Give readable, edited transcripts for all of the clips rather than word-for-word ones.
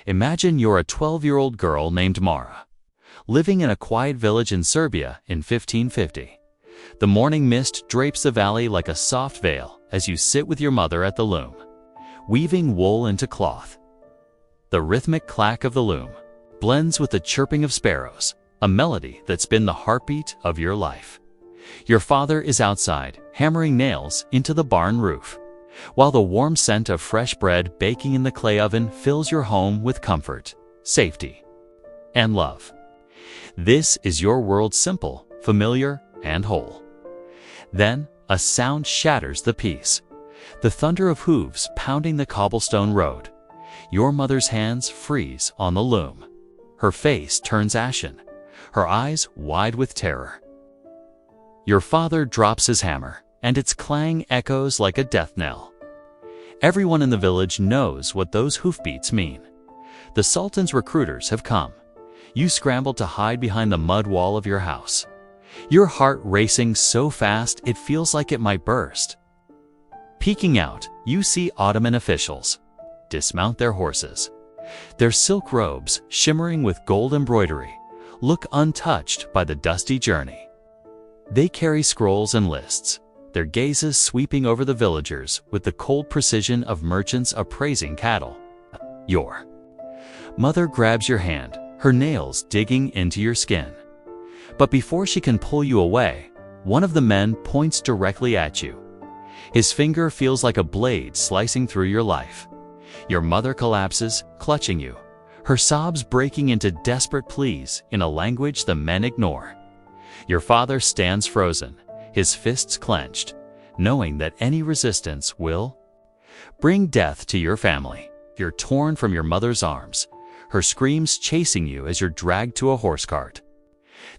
Imagine you're a 12-year-old girl named Mara, living in a quiet village in Serbia in 1550. The morning mist drapes the valley like a soft veil as you sit with your mother at the loom, weaving wool into cloth. The rhythmic clack of the loom blends with the chirping of sparrows, a melody that's been the heartbeat of your life. Your father is outside, hammering nails into the barn roof, while the warm scent of fresh bread baking in the clay oven fills your home with comfort, safety, and love. This is your world, simple, familiar, and whole. Then, a sound shatters the peace. The thunder of hooves pounding the cobblestone road. Your mother's hands freeze on the loom. Her face turns ashen, her eyes wide with terror. Your father drops his hammer, and its clang echoes like a death knell. Everyone in the village knows what those hoofbeats mean. The Sultan's recruiters have come. You scramble to hide behind the mud wall of your house, your heart racing so fast it feels like it might burst. Peeking out, you see Ottoman officials dismount their horses. Their silk robes, shimmering with gold embroidery, look untouched by the dusty journey. They carry scrolls and lists, their gazes sweeping over the villagers with the cold precision of merchants appraising cattle. Your mother grabs your hand, her nails digging into your skin. But before she can pull you away, one of the men points directly at you. His finger feels like a blade slicing through your life. Your mother collapses, clutching you, her sobs breaking into desperate pleas in a language the men ignore. Your father stands frozen, his fists clenched, knowing that any resistance will bring death to your family. You're torn from your mother's arms, her screams chasing you as you're dragged to a horse cart.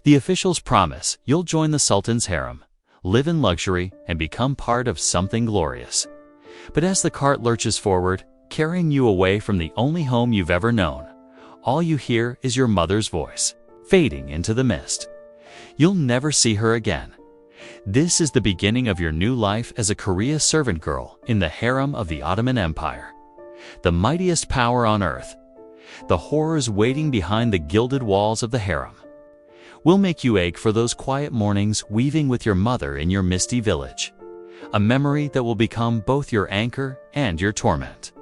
The officials promise you'll join the Sultan's harem, live in luxury, and become part of something glorious. But as the cart lurches forward, carrying you away from the only home you've ever known, all you hear is your mother's voice, fading into the mist. You'll never see her again. This is the beginning of your new life as a Korea servant girl in the harem of the Ottoman Empire, the mightiest power on earth. The horrors waiting behind the gilded walls of the harem will make you ache for those quiet mornings weaving with your mother in your misty village, a memory that will become both your anchor and your torment.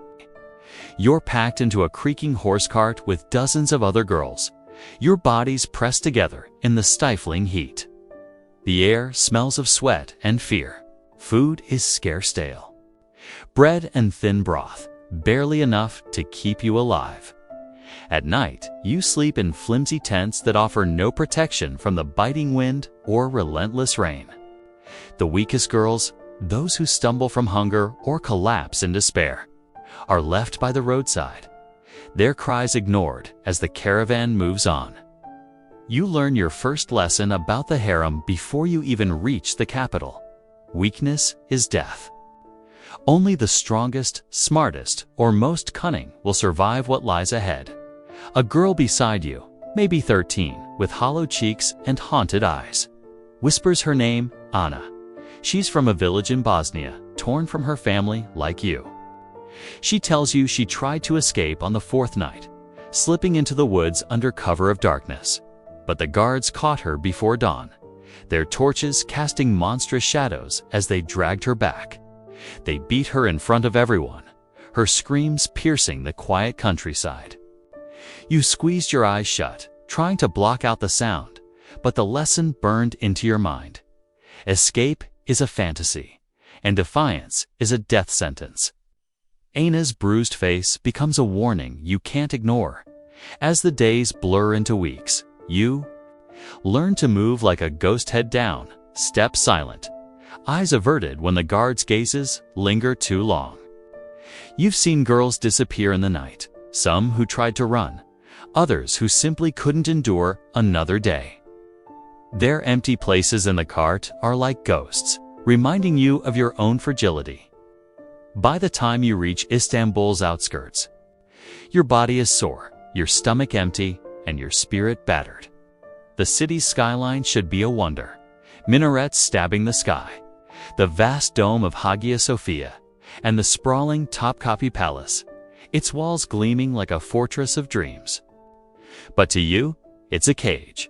You're packed into a creaking horse cart with dozens of other girls, your bodies pressed together in the stifling heat. The air smells of sweat and fear. Food is scarce stale. Bread and thin broth, barely enough to keep you alive. At night, you sleep in flimsy tents that offer no protection from the biting wind or relentless rain. The weakest girls, those who stumble from hunger or collapse in despair, are left by the roadside, their cries ignored as the caravan moves on. You learn your first lesson about the harem before you even reach the capital. Weakness is death. Only the strongest, smartest, or most cunning will survive what lies ahead. A girl beside you, maybe 13, with hollow cheeks and haunted eyes, whispers her name, Anna. She's from a village in Bosnia, torn from her family like you. She tells you she tried to escape on the fourth night, slipping into the woods under cover of darkness. But the guards caught her before dawn, their torches casting monstrous shadows as they dragged her back. They beat her in front of everyone, her screams piercing the quiet countryside. You squeezed your eyes shut, trying to block out the sound, but the lesson burned into your mind. Escape is a fantasy, and defiance is a death sentence. Anna's bruised face becomes a warning you can't ignore. As the days blur into weeks, you learn to move like a ghost, head down, step silent, eyes averted when the guards' gazes linger too long. You've seen girls disappear in the night, some who tried to run, others who simply couldn't endure another day. Their empty places in the cart are like ghosts, reminding you of your own fragility. By the time you reach Istanbul's outskirts, your body is sore, your stomach empty, and your spirit battered. The city's skyline should be a wonder, minarets stabbing the sky, the vast dome of Hagia Sophia, and the sprawling Topkapi Palace. its walls gleaming like a fortress of dreams. But to you, it's a cage.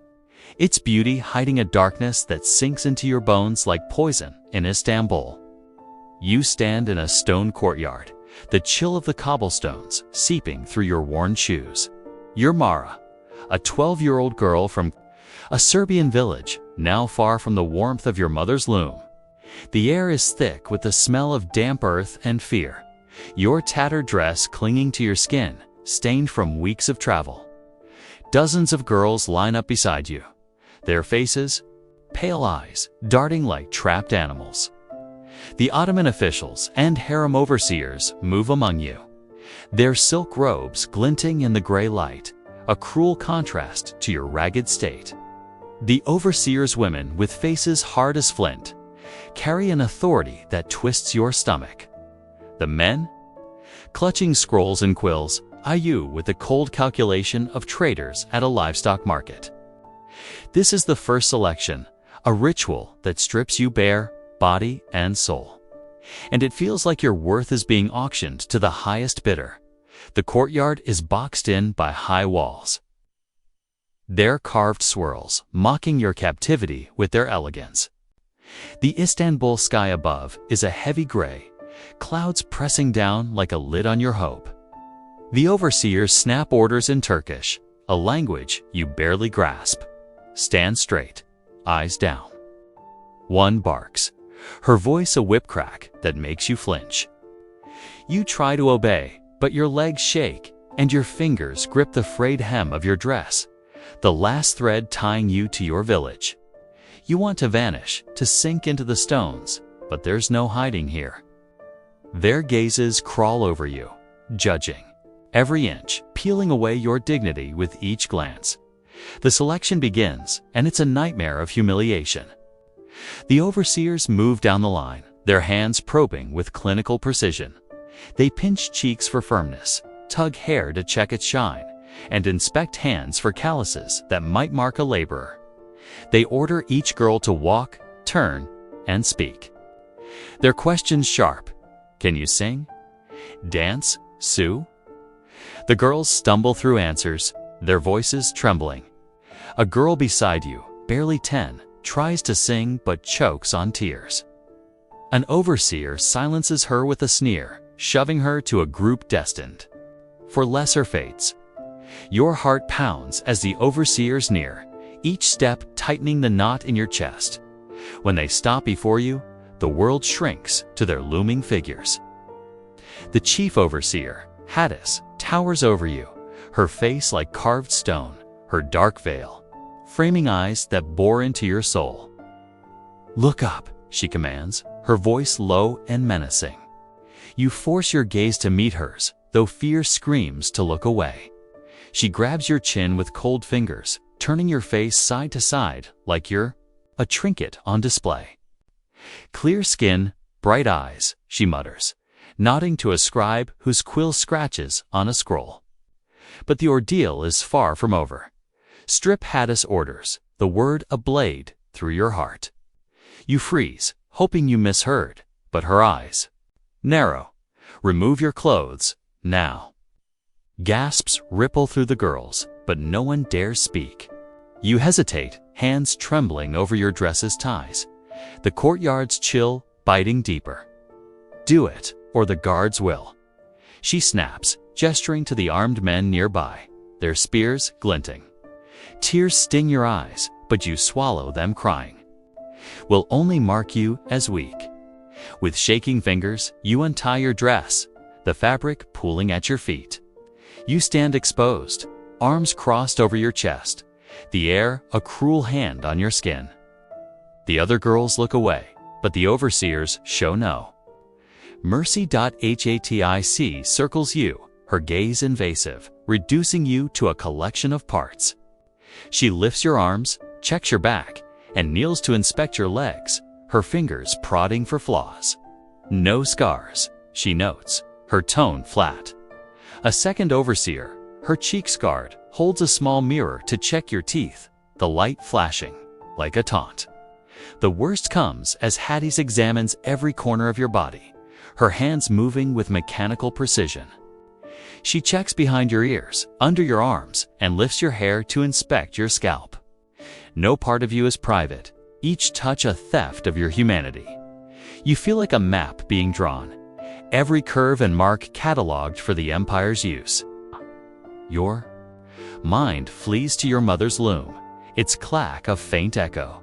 Its beauty hiding a darkness that sinks into your bones like poison in Istanbul. You stand in a stone courtyard, the chill of the cobblestones seeping through your worn shoes. You're Mara, a 12-year-old girl from a Serbian village, now far from the warmth of your mother's loom. The air is thick with the smell of damp earth and fear, your tattered dress clinging to your skin, stained from weeks of travel. Dozens of girls line up beside you, their faces, pale eyes, darting like trapped animals. The Ottoman officials and harem overseers move among you, their silk robes glinting in the gray light, a cruel contrast to your ragged state. The overseers' women, with faces hard as flint, carry an authority that twists your stomach. The men, clutching scrolls and quills, eye you with the cold calculation of traders at a livestock market. This is the first selection, a ritual that strips you bare, body and soul. And it feels like your worth is being auctioned to the highest bidder. The courtyard is boxed in by high walls, their carved swirls mocking your captivity with their elegance. The Istanbul sky above is a heavy gray, clouds pressing down like a lid on your hope. The overseers snap orders in Turkish, a language you barely grasp. Stand straight, eyes down. One barks, her voice a whip crack that makes you flinch. You try to obey, but your legs shake and your fingers grip the frayed hem of your dress, the last thread tying you to your village. You want to vanish, to sink into the stones, but there's no hiding here. Their gazes crawl over you, judging, every inch, peeling away your dignity with each glance. The selection begins, and it's a nightmare of humiliation. The overseers move down the line, their hands probing with clinical precision. They pinch cheeks for firmness, tug hair to check its shine, and inspect hands for calluses that might mark a laborer. They order each girl to walk, turn, and speak. Their questions sharp. Can you sing? Dance? Sew? The girls stumble through answers, their voices trembling. A girl beside you, barely 10, tries to sing but chokes on tears. An overseer silences her with a sneer, shoving her to a group destined for lesser fates. Your heart pounds as the overseers near, each step tightening the knot in your chest. When they stop before you, the world shrinks to their looming figures. The chief overseer, Hadis, towers over you, her face like carved stone, her dark veil, framing eyes that bore into your soul. Look up, she commands, her voice low and menacing. You force your gaze to meet hers, though fear screams to look away. She grabs your chin with cold fingers, turning your face side to side like you're a trinket on display. Clear skin, bright eyes, she mutters, nodding to a scribe whose quill scratches on a scroll. But the ordeal is far from over. Strip Hadis orders, the word a blade through your heart. You freeze, hoping you misheard, but her eyes narrow. Remove your clothes, now. Gasps ripple through the girls, but no one dares speak. You hesitate, hands trembling over your dress's ties. The courtyard's chill, biting deeper. Do it, or the guards will. She snaps, gesturing to the armed men nearby, their spears glinting. Tears sting your eyes, but you swallow them crying. Will only mark you as weak. With shaking fingers, you untie your dress, the fabric pooling at your feet. You stand exposed, arms crossed over your chest, the air a cruel hand on your skin. The other girls look away, but the overseers show no mercy. Hatic circles you, her gaze invasive, reducing you to a collection of parts. She lifts your arms, checks your back, and kneels to inspect your legs, her fingers prodding for flaws. No scars, she notes, her tone flat. A second overseer, her cheek scarred, holds a small mirror to check your teeth, the light flashing like a taunt. The worst comes as Hadis examines every corner of your body, her hands moving with mechanical precision. She checks behind your ears, under your arms, and lifts your hair to inspect your scalp. No part of you is private, each touch a theft of your humanity. You feel like a map being drawn, every curve and mark cataloged for the Empire's use. Your mind flees to your mother's loom, its clack a faint echo.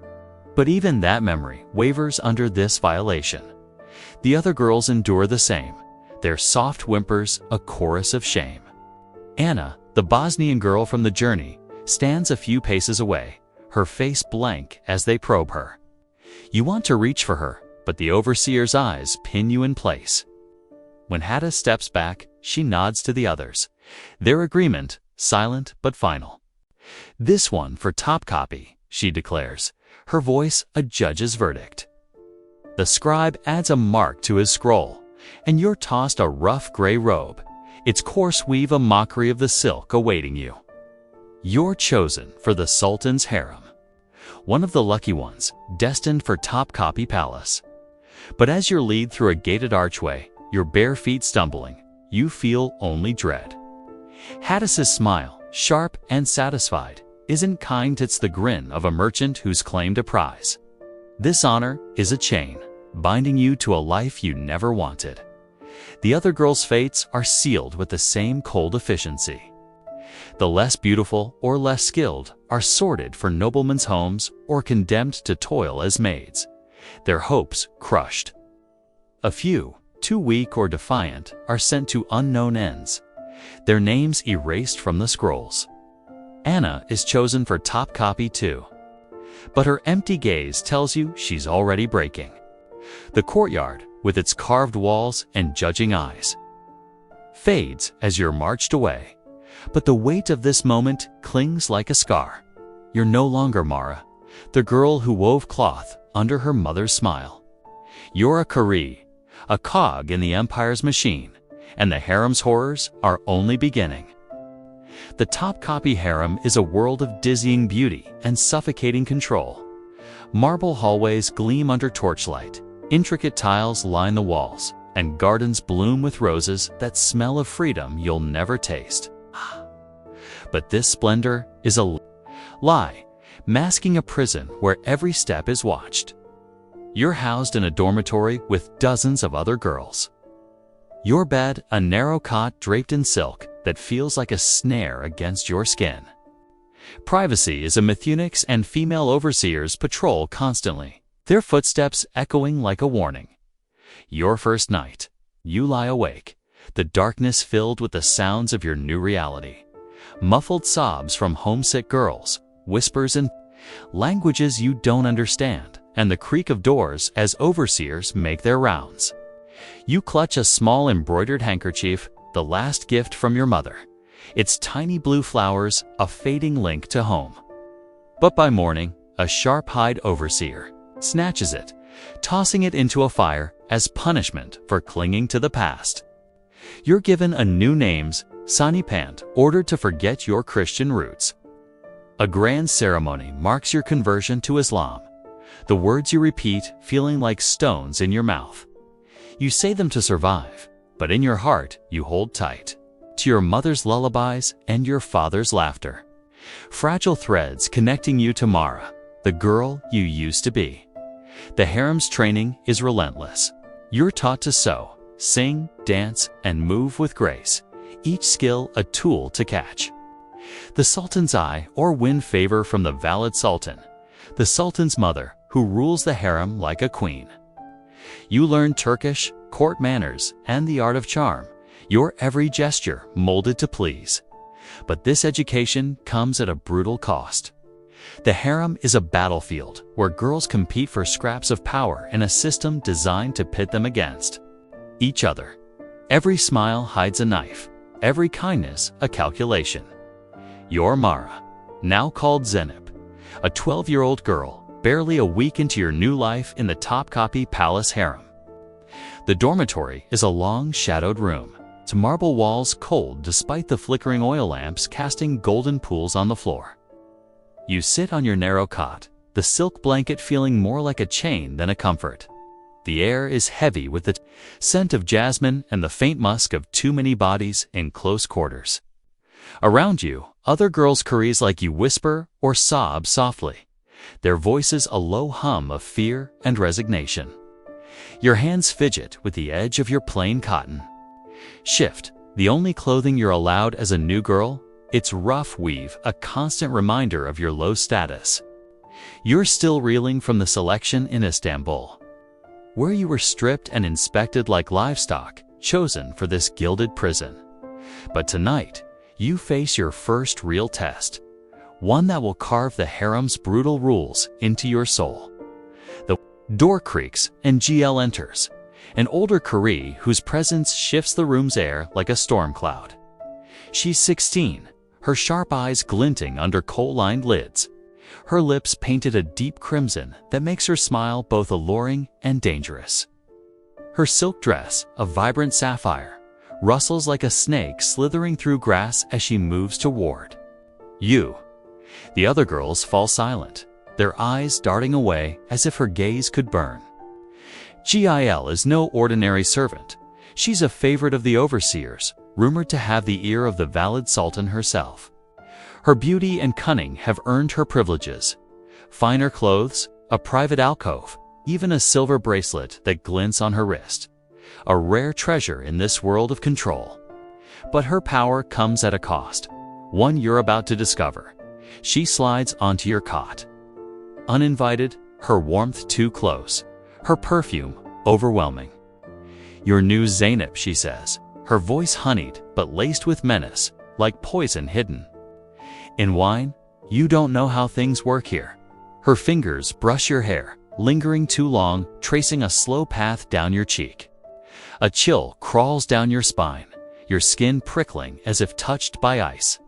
But even that memory wavers under this violation. The other girls endure the same, their soft whimpers a chorus of shame. Anna, the Bosnian girl from the journey, stands a few paces away, her face blank as they probe her. You want to reach for her, but the overseer's eyes pin you in place. When Hatta steps back, she nods to the others, their agreement silent but final. "This one for top copy," she declares, her voice a judge's verdict. The scribe adds a mark to his scroll, and you're tossed a rough gray robe, its coarse weave a mockery of the silk awaiting you. You're chosen for the Sultan's harem, one of the lucky ones, destined for top copy palace. But as you're led through a gated archway, your bare feet stumbling, you feel only dread. Hattiss's smile, sharp and satisfied, isn't kind, it's the grin of a merchant who's claimed a prize. This honor is a chain, binding you to a life you never wanted. The other girls' fates are sealed with the same cold efficiency. The less beautiful or less skilled are sorted for noblemen's homes or condemned to toil as maids, their hopes crushed. A few, too weak or defiant, are sent to unknown ends, their names erased from the scrolls. Anna is chosen for top copy too, but her empty gaze tells you she's already breaking. The courtyard, with its carved walls and judging eyes, fades as you're marched away, but the weight of this moment clings like a scar. You're no longer Mara, the girl who wove cloth under her mother's smile. You're a Kari, a cog in the Empire's machine, and the harem's horrors are only beginning. The top copy harem is a world of dizzying beauty and suffocating control. Marble hallways gleam under torchlight, intricate tiles line the walls, and gardens bloom with roses that smell of freedom you'll never taste. But this splendor is a lie, masking a prison where every step is watched. You're housed in a dormitory with dozens of other girls. Your bed, a narrow cot draped in silk that feels like a snare against your skin. Privacy is a myth. Eunuchs and female overseers patrol constantly, their footsteps echoing like a warning. Your first night, you lie awake, the darkness filled with the sounds of your new reality. Muffled sobs from homesick girls, whispers in languages you don't understand, and the creak of doors as overseers make their rounds. You clutch a small embroidered handkerchief, the last gift from your mother. Its tiny blue flowers, a fading link to home. But by morning, a sharp-eyed overseer snatches it, tossing it into a fire as punishment for clinging to the past. You're given a new names, Sanipant, ordered to forget your Christian roots. A grand ceremony marks your conversion to Islam. The words you repeat feeling like stones in your mouth. You say them to survive, but in your heart you hold tight to your mother's lullabies and your father's laughter. Fragile threads connecting you to Mara, the girl you used to be. The harem's training is relentless. You're taught to sew, sing, dance, and move with grace, each skill a tool to catch the Sultan's eye or win favor from the valid Sultan, the Sultan's mother, who rules the harem like a queen. You learn Turkish, court manners, and the art of charm, your every gesture molded to please. But this education comes at a brutal cost. The harem is a battlefield where girls compete for scraps of power in a system designed to pit them against each other. Every smile hides a knife, every kindness a calculation. You're Mara, now called Zeynep, a 12-year-old girl, barely a week into your new life in the top-copy palace harem. The dormitory is a long, shadowed room, its marble walls cold despite the flickering oil lamps casting golden pools on the floor. You sit on your narrow cot, the silk blanket feeling more like a chain than a comfort. The air is heavy with the scent of jasmine and the faint musk of too many bodies in close quarters. Around you, other girls' curries like you whisper or sob softly, their voices a low hum of fear and resignation. Your hands fidget with the edge of your plain cotton. Shift, the only clothing you're allowed as a new girl, its rough weave a constant reminder of your low status. You're still reeling from the selection in Istanbul, where you were stripped and inspected like livestock, chosen for this gilded prison. But tonight, you face your first real test, one that will carve the harem's brutal rules into your soul. The door creaks and GL enters, an older Kari whose presence shifts the room's air like a storm cloud. She's 16, her sharp eyes glinting under coal-lined lids, her lips painted a deep crimson that makes her smile both alluring and dangerous. Her silk dress, a vibrant sapphire, rustles like a snake slithering through grass as she moves toward you. The other girls fall silent, their eyes darting away as if her gaze could burn. Gil is no ordinary servant. She's a favorite of the overseers, rumored to have the ear of the valid sultan herself. Her beauty and cunning have earned her privileges. Finer clothes, a private alcove, even a silver bracelet that glints on her wrist. A rare treasure in this world of control. But her power comes at a cost, one you're about to discover. She slides onto your cot. Uninvited, her warmth too close, her perfume overwhelming. "Your new Zainab," she says, her voice honeyed but laced with menace, like poison hidden. In wine, you don't know how things work here. Her fingers brush your hair, lingering too long, tracing a slow path down your cheek. A chill crawls down your spine, your skin prickling as if touched by ice.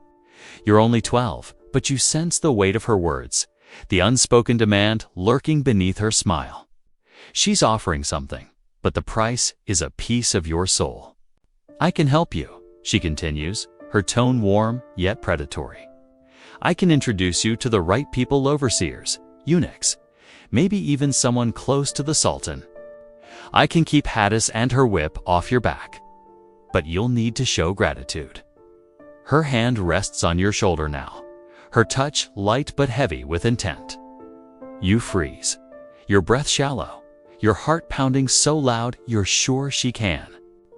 You're only 12, but you sense the weight of her words, the unspoken demand lurking beneath her smile. She's offering something, but the price is a piece of your soul. "I can help you," she continues, her tone warm yet predatory. "I can introduce you to the right people, overseers, eunuchs, maybe even someone close to the sultan. I can keep Hadis and her whip off your back. But you'll need to show gratitude." Her hand rests on your shoulder now, her touch light but heavy with intent. You freeze, your breath shallow, your heart pounding so loud you're sure she can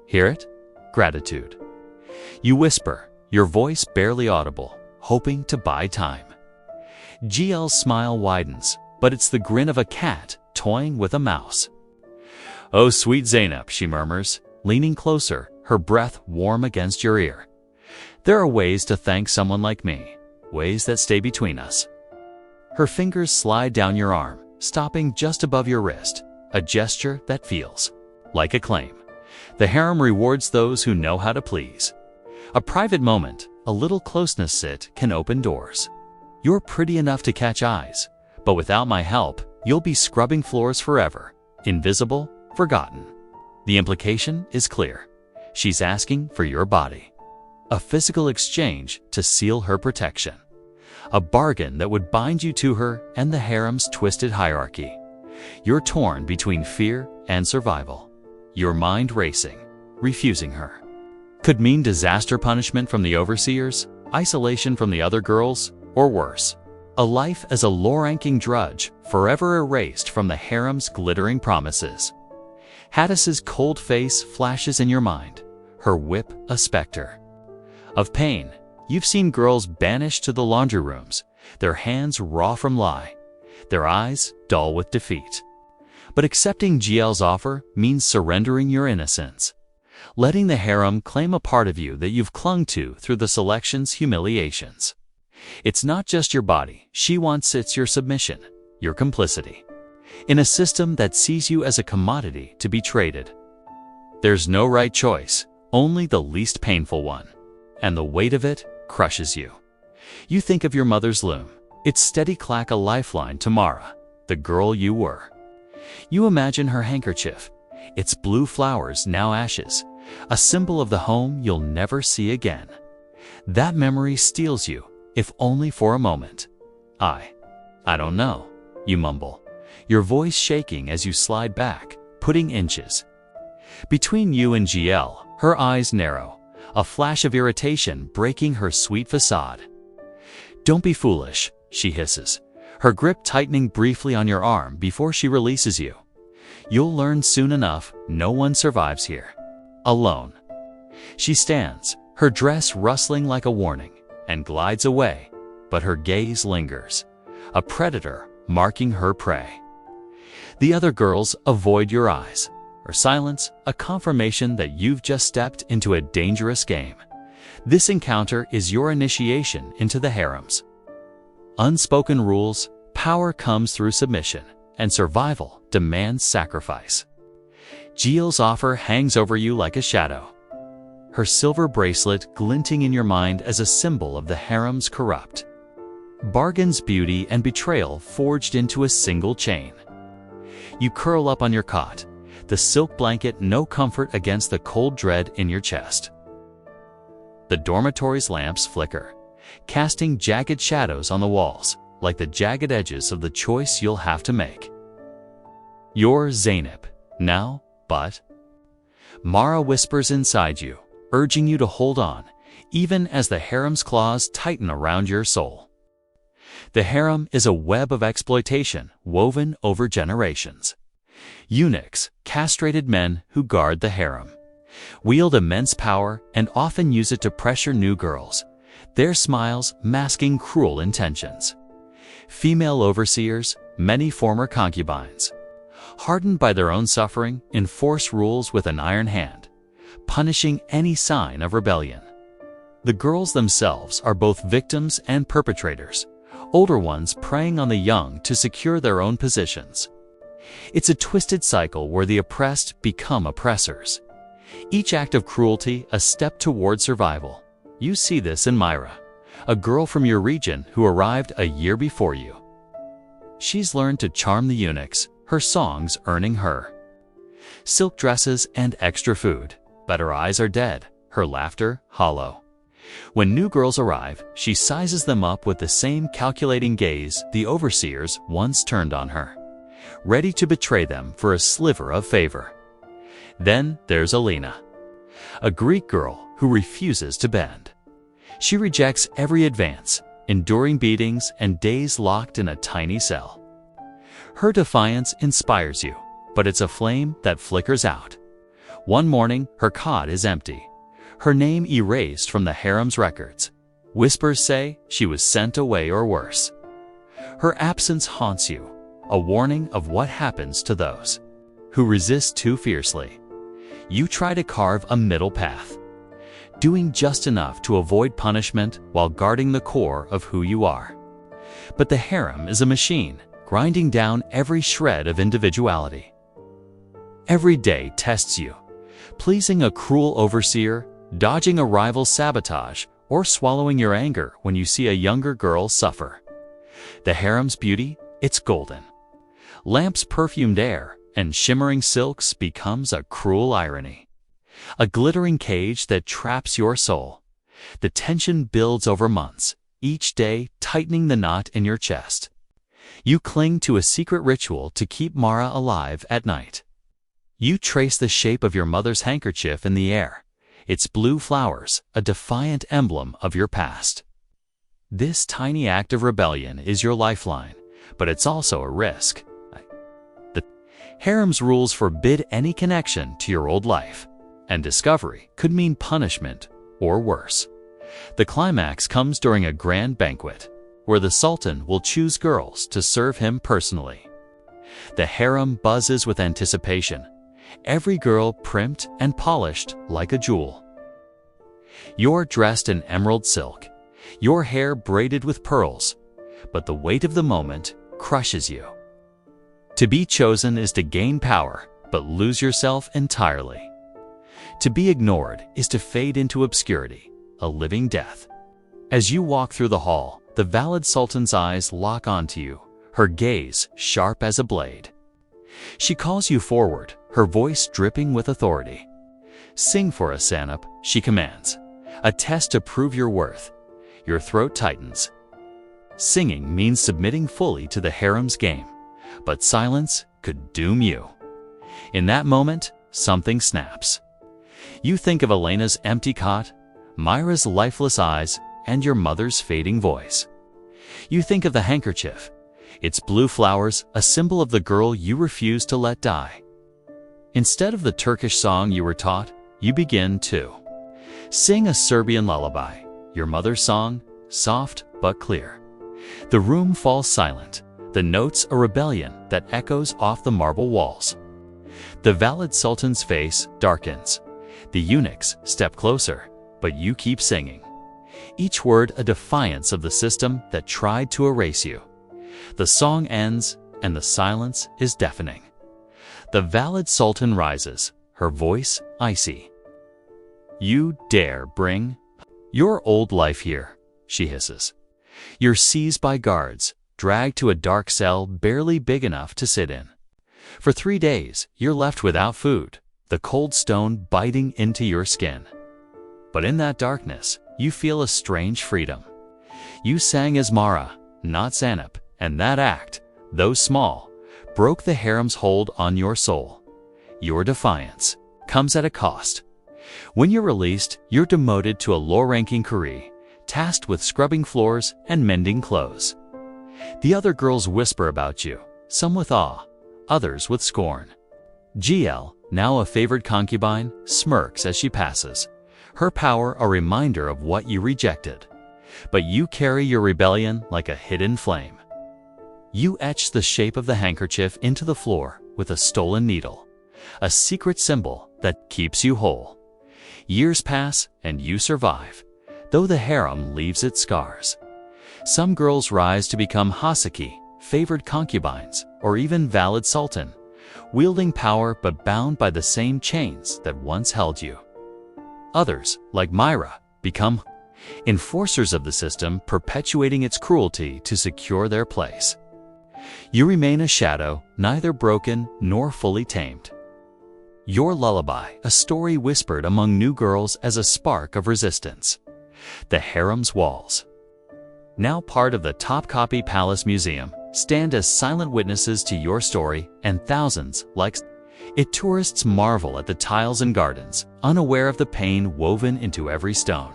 hear it. Gratitude. You whisper, your voice barely audible, hoping to buy time. GL's smile widens, but it's the grin of a cat toying with a mouse. "Oh, sweet Zainab," she murmurs, leaning closer, her breath warm against your ear. "There are ways to thank someone like me, ways that stay between us." Her fingers slide down your arm, stopping just above your wrist, a gesture that feels like a claim. The harem rewards those who know how to please. A private moment, a little closeness can open doors. You're pretty enough to catch eyes, but without my help, you'll be scrubbing floors forever, invisible, forgotten. The implication is clear. She's asking for your body. A physical exchange to seal her protection. A bargain that would bind you to her and the harem's twisted hierarchy. You're torn between fear and survival. Your mind racing, refusing her. Could mean disaster punishment from the overseers, isolation from the other girls, or worse, a life as a low-ranking drudge, forever erased from the harem's glittering promises. Hadis's cold face flashes in your mind, her whip a specter. Of pain, you've seen girls banished to the laundry rooms, their hands raw from lie, their eyes dull with defeat. But accepting GL's offer means surrendering your innocence, letting the harem claim a part of you that you've clung to through the selection's humiliations. It's not just your body she wants, it's your submission, your complicity, in a system that sees you as a commodity to be traded. There's no right choice, only the least painful one, and the weight of it crushes you. You think of your mother's loom, its steady clack a lifeline to Mara, the girl you were. You imagine her handkerchief, its blue flowers now ashes, a symbol of the home you'll never see again. That memory steals you, if only for a moment. I don't know, you mumble, your voice shaking as you slide back, putting inches. Between you and GL, her eyes narrow, a flash of irritation breaking her sweet facade. "Don't be foolish," she hisses, her grip tightening briefly on your arm before she releases you. "You'll learn soon enough, no one survives here. Alone." She stands, her dress rustling like a warning, and glides away, but her gaze lingers, a predator marking her prey. The other girls avoid your eyes, her silence a confirmation that you've just stepped into a dangerous game. This encounter is your initiation into the harems. Unspoken rules, power comes through submission, and survival demands sacrifice. Jill's offer hangs over you like a shadow, her silver bracelet glinting in your mind as a symbol of the harem's corrupt. Bargains, beauty, and betrayal forged into a single chain. You curl up on your cot, the silk blanket no comfort against the cold dread in your chest. The dormitory's lamps flicker, casting jagged shadows on the walls, like the jagged edges of the choice you'll have to make. You're Zeynep, now, but... Mara whispers inside you, urging you to hold on, even as the harem's claws tighten around your soul. The harem is a web of exploitation woven over generations. Eunuchs, castrated men who guard the harem, wield immense power and often use it to pressure new girls, their smiles masking cruel intentions. Female overseers, many former concubines, hardened by their own suffering, enforce rules with an iron hand, punishing any sign of rebellion. The girls themselves are both victims and perpetrators, older ones preying on the young to secure their own positions. It's a twisted cycle where the oppressed become oppressors. Each act of cruelty a step toward survival. You see this in Myra, a girl from your region who arrived a year before you. She's learned to charm the eunuchs, her songs earning her silk dresses and extra food, but her eyes are dead, her laughter hollow. When new girls arrive, she sizes them up with the same calculating gaze the overseers once turned on her, ready to betray them for a sliver of favor. Then there's Alina, a Greek girl who refuses to bend. She rejects every advance, enduring beatings and days locked in a tiny cell. Her defiance inspires you, but it's a flame that flickers out. One morning, her cot is empty, her name erased from the harem's records. Whispers say she was sent away or worse. Her absence haunts you, a warning of what happens to those who resist too fiercely. You try to carve a middle path, doing just enough to avoid punishment while guarding the core of who you are. But the harem is a machine, grinding down every shred of individuality. Every day tests you, pleasing a cruel overseer, dodging a rival's sabotage, or swallowing your anger when you see a younger girl suffer. The harem's beauty, it's golden. Lamps perfumed air and shimmering silks becomes a cruel irony. A glittering cage that traps your soul. The tension builds over months, each day tightening the knot in your chest. You cling to a secret ritual to keep Mara alive at night. You trace the shape of your mother's handkerchief in the air, its blue flowers, a defiant emblem of your past. This tiny act of rebellion is your lifeline, but it's also a risk. The harem's rules forbid any connection to your old life, and discovery could mean punishment or worse. The climax comes during a grand banquet, where the Sultan will choose girls to serve him personally. The harem buzzes with anticipation, every girl primped and polished like a jewel. You're dressed in emerald silk, your hair braided with pearls, but the weight of the moment crushes you. To be chosen is to gain power, but lose yourself entirely. To be ignored is to fade into obscurity, a living death. As you walk through the hall, the valid Sultan's eyes lock onto you, her gaze sharp as a blade. She calls you forward, her voice dripping with authority. "Sing for us, Zeynep," she commands, a test to prove your worth. Your throat tightens. Singing means submitting fully to the harem's game, but silence could doom you. In that moment, something snaps. You think of Elena's empty cot, Myra's lifeless eyes, and your mother's fading voice. You think of the handkerchief, its blue flowers, a symbol of the girl you refuse to let die. Instead of the Turkish song you were taught, you begin to sing a Serbian lullaby, your mother's song, soft but clear. The room falls silent, the notes a rebellion that echoes off the marble walls. The valid sultan's face darkens. The eunuchs step closer, but you keep singing. Each word a defiance of the system that tried to erase you. The song ends, and the silence is deafening. The valid sultan rises, her voice icy. "You dare bring your old life here," she hisses. You're seized by guards, dragged to a dark cell barely big enough to sit in. For 3 days, you're left without food, the cold stone biting into your skin. But in that darkness, you feel a strange freedom. You sang as Mara, not Zanab, and that act, though small, broke the harem's hold on your soul. Your defiance comes at a cost. When you're released, you're demoted to a low-ranking Kuri, tasked with scrubbing floors and mending clothes. The other girls whisper about you, some with awe, others with scorn. GL, now a favored concubine, smirks as she passes, her power a reminder of what you rejected. But you carry your rebellion like a hidden flame. You etch the shape of the handkerchief into the floor with a stolen needle, a secret symbol that keeps you whole. Years pass and you survive, though the harem leaves its scars. Some girls rise to become Hasaki, favored concubines, or even valid sultan, wielding power but bound by the same chains that once held you. Others, like Myra, become enforcers of the system, perpetuating its cruelty to secure their place. You remain a shadow, neither broken nor fully tamed. Your lullaby, a story whispered among new girls as a spark of resistance. The harem's walls, now part of the Topkapi Palace Museum, stand as silent witnesses to your story, and thousands, like it, tourists marvel at the tiles and gardens, unaware of the pain woven into every stone.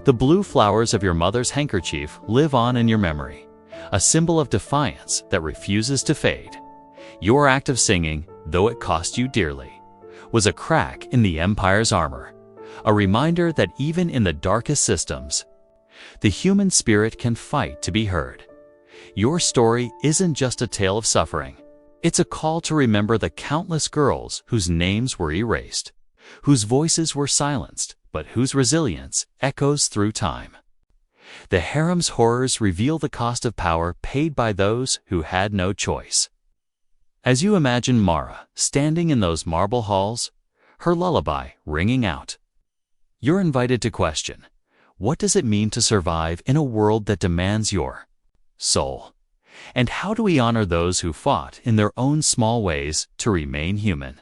The blue flowers of your mother's handkerchief live on in your memory, a symbol of defiance that refuses to fade. Your act of singing, though it cost you dearly, was a crack in the empire's armor, a reminder that even in the darkest systems, the human spirit can fight to be heard. Your story isn't just a tale of suffering. It's a call to remember the countless girls whose names were erased, whose voices were silenced, but whose resilience echoes through time. The harem's horrors reveal the cost of power paid by those who had no choice. As you imagine Mara standing in those marble halls, her lullaby ringing out, you're invited to question, what does it mean to survive in a world that demands your soul? And how do we honor those who fought in their own small ways to remain human?